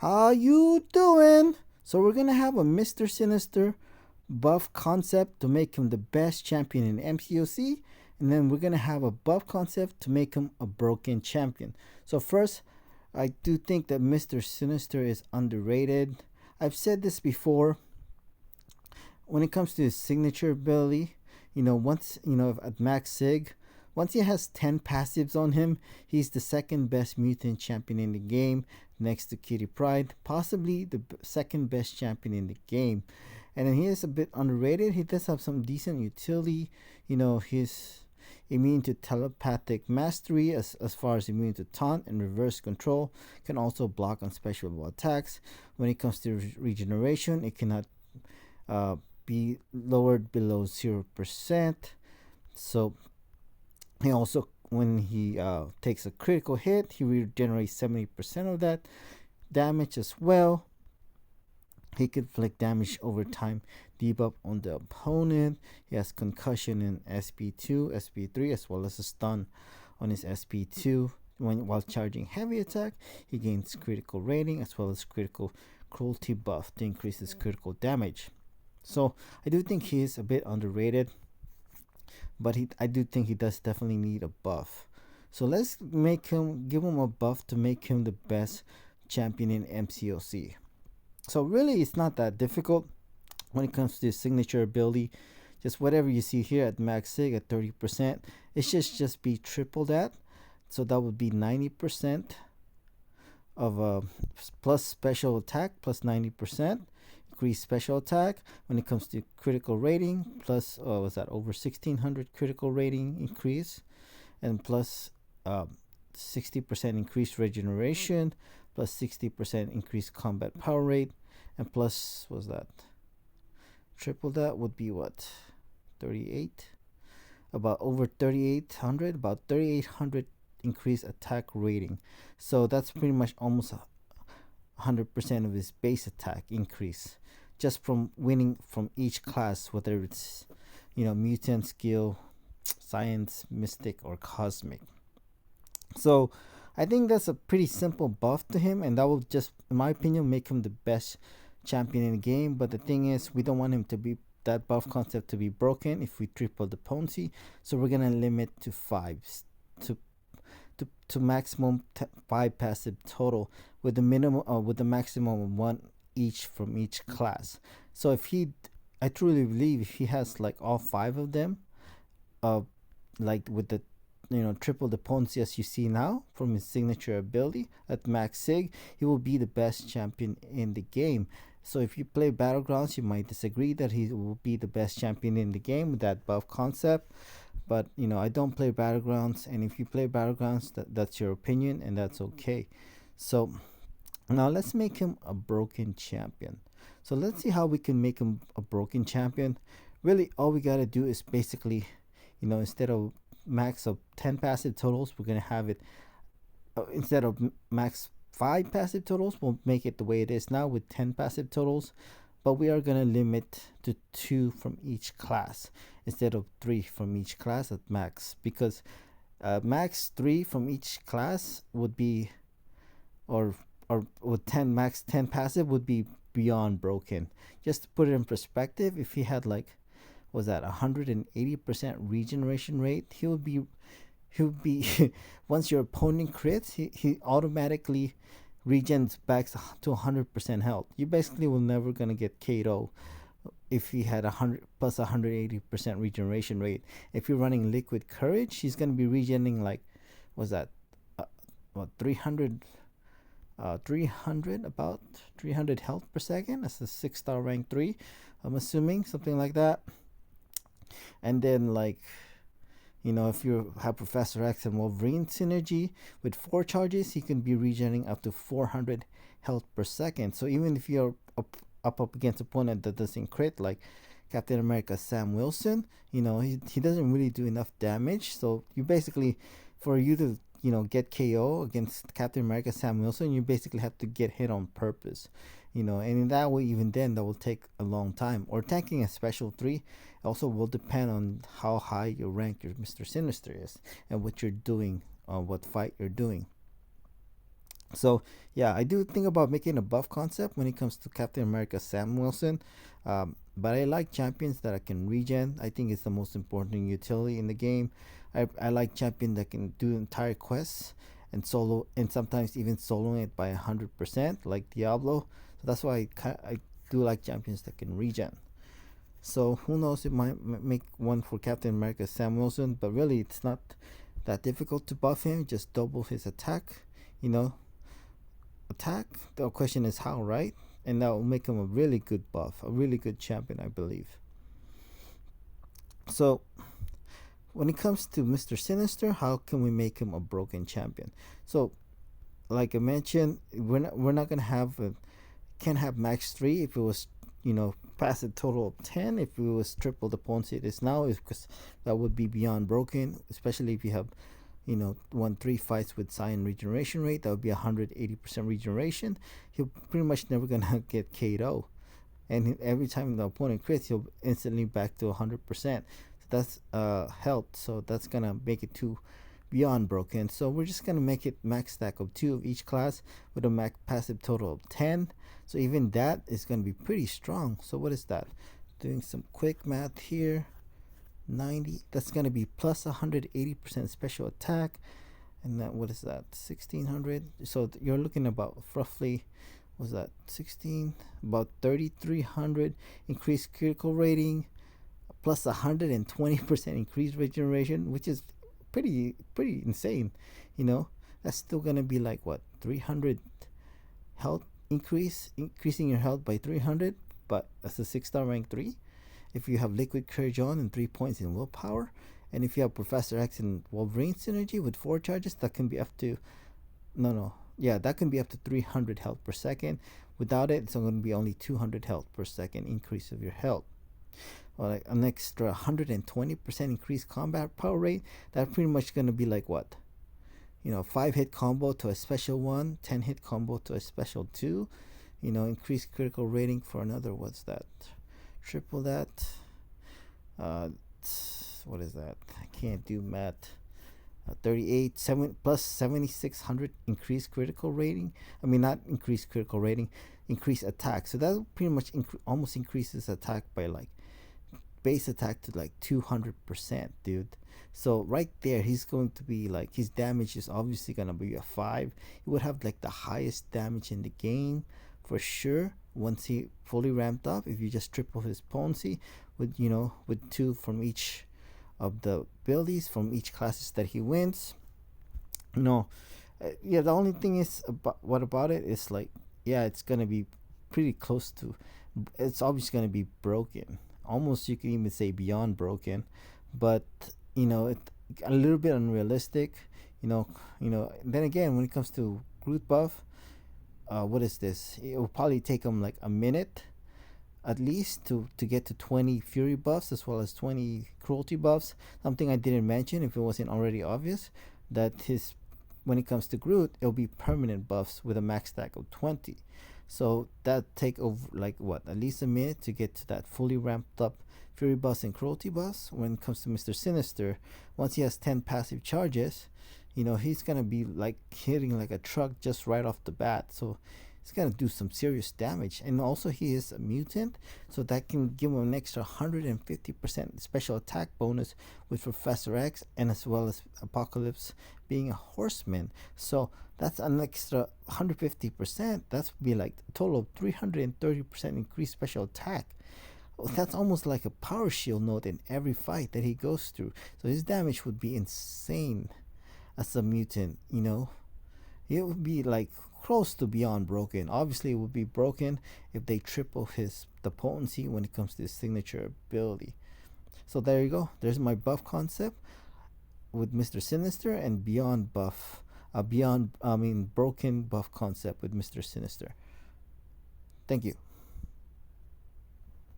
How you doing? So we're gonna have a Mr. Sinister buff concept to make him the best champion in MCOC, and then we're gonna have a buff concept to make him a broken champion. So first, I do think that Mr. Sinister is underrated. I've said this before. When it comes to his signature ability, once at max sig, once he has 10 passives on him, he's the second best mutant champion in the game, next to Kitty Pryde, possibly the second best champion in the game. And then he is a bit underrated. He does have some decent utility. He's immune to telepathic mastery as far as immune to taunt and reverse control. Can also block on special attacks. When it comes to regeneration, it cannot be lowered below 0%. So he also, when he takes a critical hit, he regenerates 70% of that damage as well. He can inflict damage over time, debuff on the opponent. He has concussion in SP2, SP3, as well as a stun on his SP2. While charging heavy attack, he gains critical rating as well as critical cruelty buff to increase his critical damage. So I do think he is a bit underrated, but I do think he does definitely need a buff. So let's give him a buff to make him the best champion in MCOC. So really, it's not that difficult when it comes to his signature ability. Just whatever you see here at max sig at 30%, it should just be triple that. So that would be 90% of plus special attack plus 90%. Increase special attack. When it comes to critical rating, plus was that over 1600 critical rating increase, and plus 60% increased regeneration, plus 60% increased combat power rate, and plus was that triple that would be what, 38, about over 3800, about 3800 increased attack rating. So that's pretty much almost 100% of his base attack increase just from winning from each class, whether it's mutant, skill, science, mystic, or cosmic. So I think that's a pretty simple buff to him, and that will just, in my opinion, make him the best champion in the game. But the thing is, we don't want him to be that buff concept to be broken if we triple the potency, so we're gonna limit to 5 to maximum 5 passive total, with the minimum with the maximum of 1 each from each class. So I truly believe if he has like all 5 of them, like with the triple the potency as you see now from his signature ability at max sig, he will be the best champion in the game. So if you play Battlegrounds, you might disagree that he will be the best champion in the game with that buff concept. But I don't play Battlegrounds, and if you play Battlegrounds, that's your opinion, and that's okay. So now let's make him a broken champion. So let's see how we can make him a broken champion. Really, all we gotta do is basically, instead of max of 10 passive totals, we're gonna have it instead of max 5 passive totals, we'll make it the way it is now with 10 passive totals. But we are going to limit to 2 from each class instead of 3 from each class at max, because max 3 from each class would be, or with 10 max 10 passive would be beyond broken. Just to put it in perspective, if he had like, was that 180% regeneration rate, he would be once your opponent crits, he automatically regens back to 100% health. You basically will never gonna get KO if he had 100 plus 180% regeneration rate. If you're running liquid courage, he's gonna be regening like, was that 300 about 300 health per second. That's a 6-star rank 3, I'm assuming, something like that. And then like, if you have Professor X and Wolverine synergy with 4 charges, he can be regenerating up to 400 health per second. So even if you're up against an opponent that doesn't crit, like Captain America Sam Wilson, he doesn't really do enough damage. So you basically, for you to get KO against Captain America Sam Wilson, you basically have to get hit on purpose. And in that way, even then, that will take a long time. Or tanking a special 3 also will depend on how high your rank your Mr. Sinister is and what you're doing, what fight you're doing. So yeah, I do think about making a buff concept when it comes to Captain America Sam Wilson. But I like champions that I can regen. I think it's the most important utility in the game. I like champion that can do entire quests and solo, and sometimes even soloing it by 100%, like Diablo. So that's why I do like champions that can regen. So who knows? It might make one for Captain America Sam Wilson, but really it's not that difficult to buff him. Just double his attack, you know, attack. The question is how, right? And that will make him a really good buff, a really good champion, I believe. So when it comes to Mr. Sinister, how can we make him a broken champion? So like I mentioned, we're not gonna have can't have max 3 if it was, past a total of 10. If it was triple the points it is now, because that would be beyond broken, especially if you have, won 3 fights with Cyan regeneration rate. That would be 180% regeneration. He'll pretty much never gonna get KO, and every time the opponent crits, he'll instantly back to 100%. So that's health. So that's gonna make it too beyond broken. So we're just gonna make it max stack of 2 of each class with a max passive total of 10. So even that is gonna be pretty strong. So what is that? Doing some quick math here. 90. That's gonna be plus 180% special attack, and that, what is that? 1600. So you're looking about roughly, was that 16? About 3300 increased critical rating, plus 120% increased regeneration, which is pretty insane. That's still gonna be like what, 300 health increasing your health by 300, but that's a 6-star rank 3. If you have liquid courage on and 3 points in willpower, and if you have Professor X and Wolverine synergy with 4 charges, that can be up to, that can be up to 300 health per second. Without it, it's going to be only 200 health per second increase of your health. Or like an extra 120% increased combat power rate. That's pretty much going to be like what, 5 hit combo to a special 1, 10 hit combo to a special 2. Increased critical rating for another, what's that? Triple that. What is that? I can't do math. 38 7 plus 7600 increased critical rating. I mean, not increased critical rating, increased attack. So that pretty much almost increases attack by like base attack to like 200%, dude. So right there, he's going to be like, his damage is obviously gonna be a 5. He would have like the highest damage in the game for sure once he fully ramped up. If you just triple his potency with, with 2 from each of the abilities from each classes that he wins. Yeah, the only thing is about it is like, yeah, it's gonna be pretty close to, it's obviously gonna be broken, almost you can even say beyond broken, but it a little bit unrealistic. Then again, when it comes to Groot buff, what is this? It will probably take him like a minute at least to get to 20 fury buffs as well as 20 cruelty buffs. Something I didn't mention, if it wasn't already obvious, that his, when it comes to Groot, it'll be permanent buffs with a max stack of 20. So that take over like what, at least a minute to get to that fully ramped up fury buffs and cruelty buffs. When it comes to Mr. Sinister, once he has 10 passive charges, he's gonna be like hitting like a truck just right off the bat. So he's gonna do some serious damage, and also he is a mutant, so that can give him an extra 150% special attack bonus with Professor X, and as well as Apocalypse being a horseman. So that's an extra 150%. That's be like a total of 330% increased special attack. That's almost like a power shield node in every fight that he goes through. So his damage would be insane as a mutant. It would be like close to beyond broken. Obviously it would be broken if they triple the potency when it comes to his signature ability. So there you go, there's my buff concept with Mr. Sinister, and beyond broken buff concept with Mr. Sinister. Thank you.